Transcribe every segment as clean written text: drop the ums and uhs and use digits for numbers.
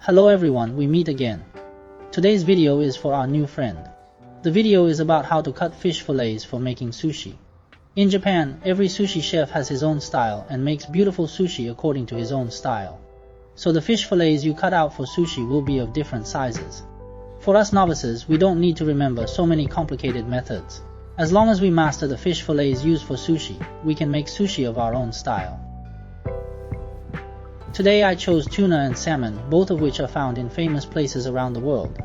Hello everyone, we meet again. Today's video is for our new friend. The video is about how to cut fish fillets for making sushi. In Japan, every sushi chef has his own style and makes beautiful sushi according to his own style. So the fish fillets you cut out for sushi will be of different sizes. For us novices, we don't need to remember so many complicated methods. As long as we master the fish fillets used for sushi, we can make sushi of our own style. Today I chose tuna and salmon, both of which are found in famous places around the world.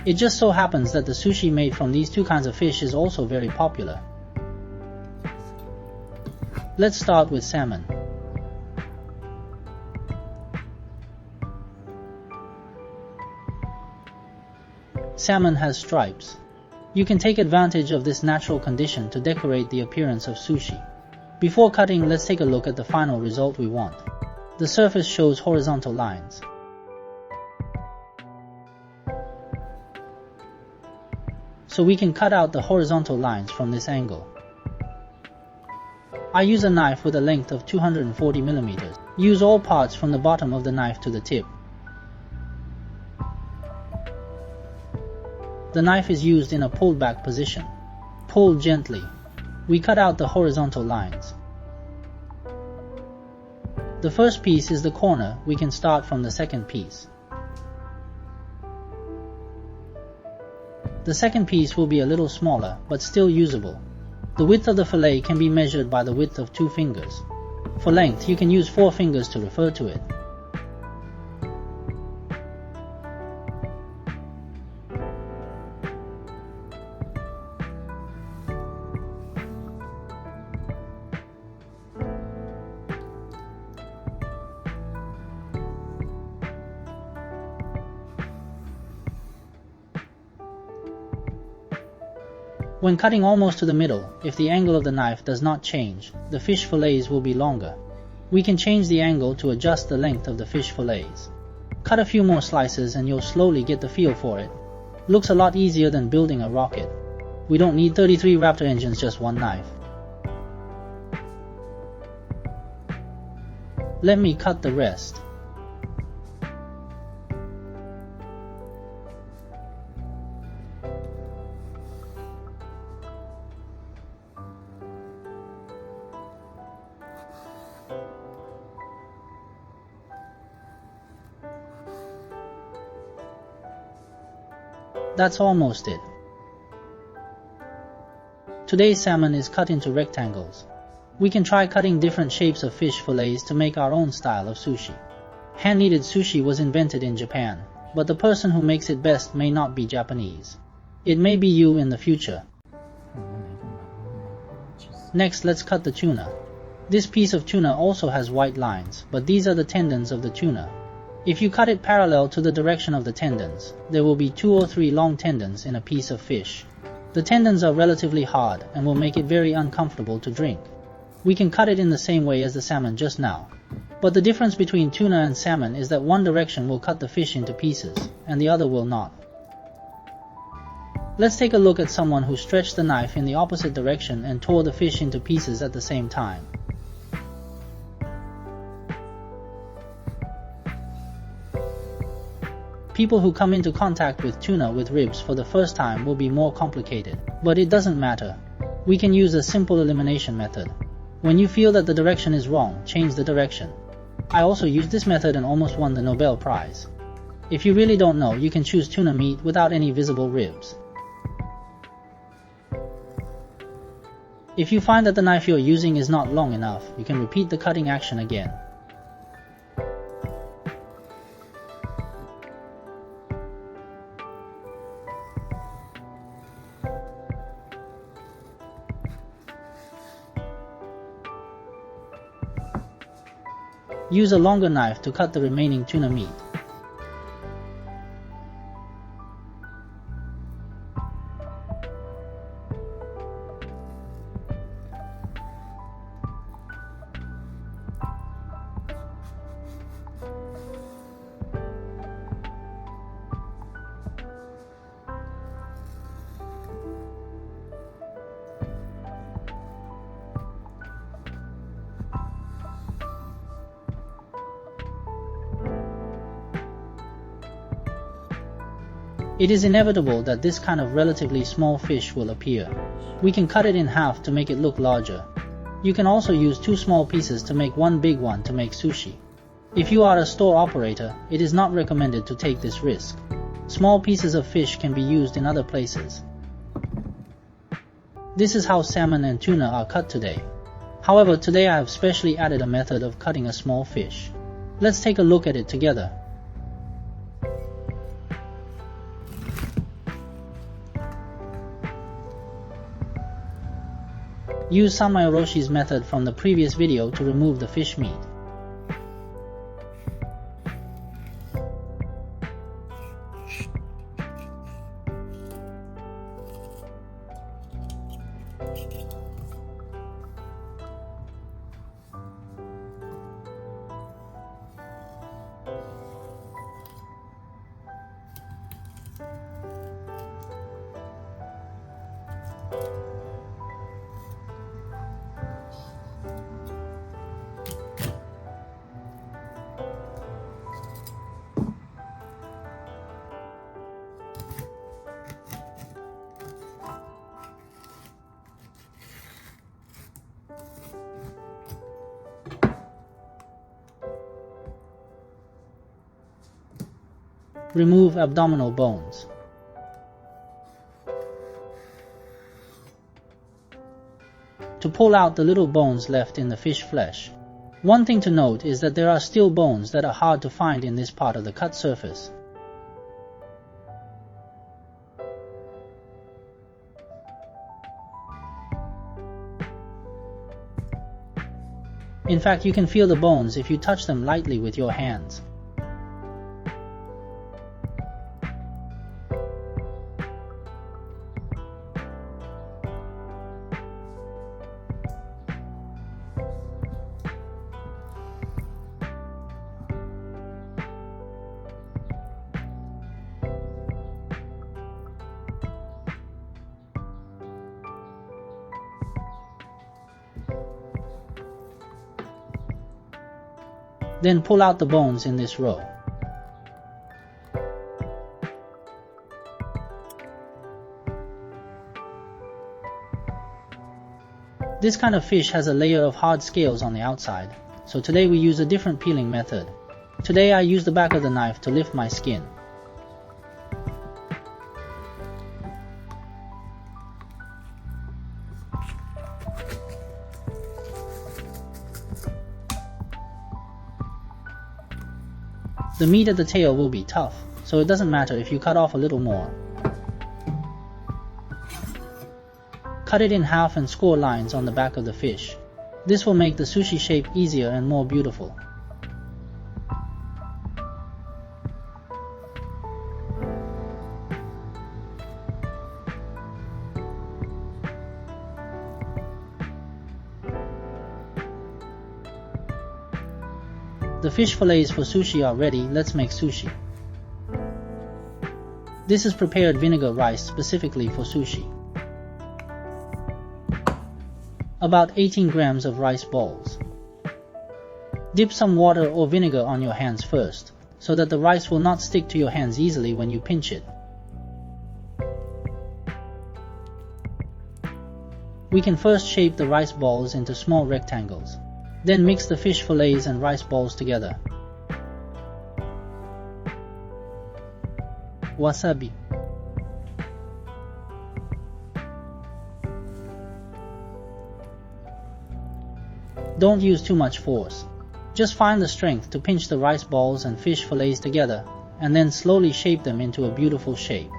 It just so happens that the sushi made from these two kinds of fish is also very popular. Let's start with salmon. Salmon has stripes. You can take advantage of this natural condition to decorate the appearance of sushi. Before cutting, let's take a look at the final result we want. The surface shows horizontal lines. So we can cut out the horizontal lines from this angle. I use a knife with a length of 240 mm. Use all parts from the bottom of the knife to the tip. The knife is used in a pulled back position. Pull gently. We cut out the horizontal lines. The first piece is the corner. We can start from the second piece. The second piece will be a little smaller, but still usable. The width of the fillet can be measured by the width of 2 fingers. For length, you can use 4 fingers to refer to it. When cutting almost to the middle, if the angle of the knife does not change, the fish fillets will be longer. We can change the angle to adjust the length of the fish fillets. Cut a few more slices and you'll slowly get the feel for it. Looks a lot easier than building a rocket. We don't need 33 Raptor engines, just one knife. Let me cut the rest. That's almost it. Today's salmon is cut into rectangles. We can try cutting different shapes of fish fillets to make our own style of sushi. Hand-kneaded sushi was invented in Japan, but the person who makes it best may not be Japanese. It may be you in the future. Next, let's cut the tuna. This piece of tuna also has white lines, but these are the tendons of the tuna. If you cut it parallel to the direction of the tendons, there will be 2 or 3 long tendons in a piece of fish. The tendons are relatively hard and will make it very uncomfortable to drink. We can cut it in the same way as the salmon just now. But the difference between tuna and salmon is that one direction will cut the fish into pieces, and the other will not. Let's take a look at someone who stretched the knife in the opposite direction and tore the fish into pieces at the same time. People who come into contact with tuna with ribs for the first time will be more complicated, but it doesn't matter. We can use a simple elimination method. When you feel that the direction is wrong, change the direction. I also used this method and almost won the Nobel Prize. If you really don't know, you can choose tuna meat without any visible ribs. If you find that the knife you're using is not long enough, you can repeat the cutting action again. Use a longer knife to cut the remaining tuna meat. It is inevitable that this kind of relatively small fish will appear. We can cut it in half to make it look larger. You can also use 2 small pieces to make 1 big one to make sushi. If you are a store operator, it is not recommended to take this risk. Small pieces of fish can be used in other places. This is how salmon and tuna are cut today. However, today I have specially added a method of cutting a small fish. Let's take a look at it together. Use Samayoroshi's method from the previous video to remove the fish meat. Remove abdominal bones. To pull out the little bones left in the fish flesh. One thing to note is that there are still bones that are hard to find in this part of the cut surface. In fact, you can feel the bones if you touch them lightly with your hands. Then pull out the bones in this row. This kind of fish has a layer of hard scales on the outside, so today we use a different peeling method. Today I use the back of the knife to lift my skin. The meat at the tail will be tough, so it doesn't matter if you cut off a little more. Cut it in half and score lines on the back of the fish. This will make the sushi shape easier and more beautiful. The fish fillets for sushi are ready. Let's make sushi. This is prepared vinegar rice specifically for sushi. About 18 grams of rice balls. Dip some water or vinegar on your hands first, so that the rice will not stick to your hands easily when you pinch it. We can first shape the rice balls into small rectangles. Then mix the fish fillets and rice balls together. Wasabi. Don't use too much force. Just find the strength to pinch the rice balls and fish fillets together, and then slowly shape them into a beautiful shape.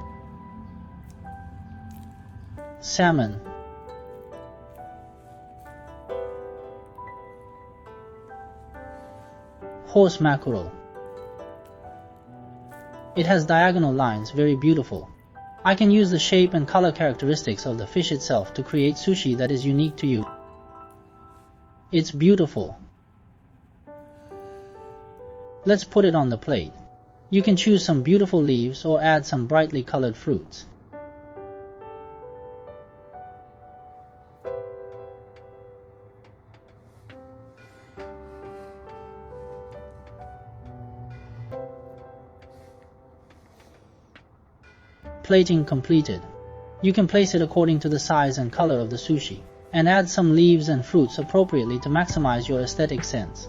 Salmon. Horse mackerel. It has diagonal lines, very beautiful. I can use the shape and color characteristics of the fish itself to create sushi that is unique to you. It's beautiful. Let's put it on the plate. You can choose some beautiful leaves or add some brightly colored fruits. Plating completed. You can place it according to the size and color of the sushi, and add some leaves and fruits appropriately to maximize your aesthetic sense.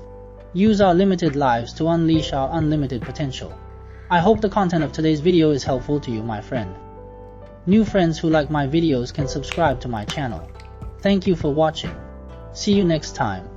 Use our limited lives to unleash our unlimited potential. I hope the content of today's video is helpful to you, my friend. New friends who like my videos can subscribe to my channel. Thank you for watching. See you next time.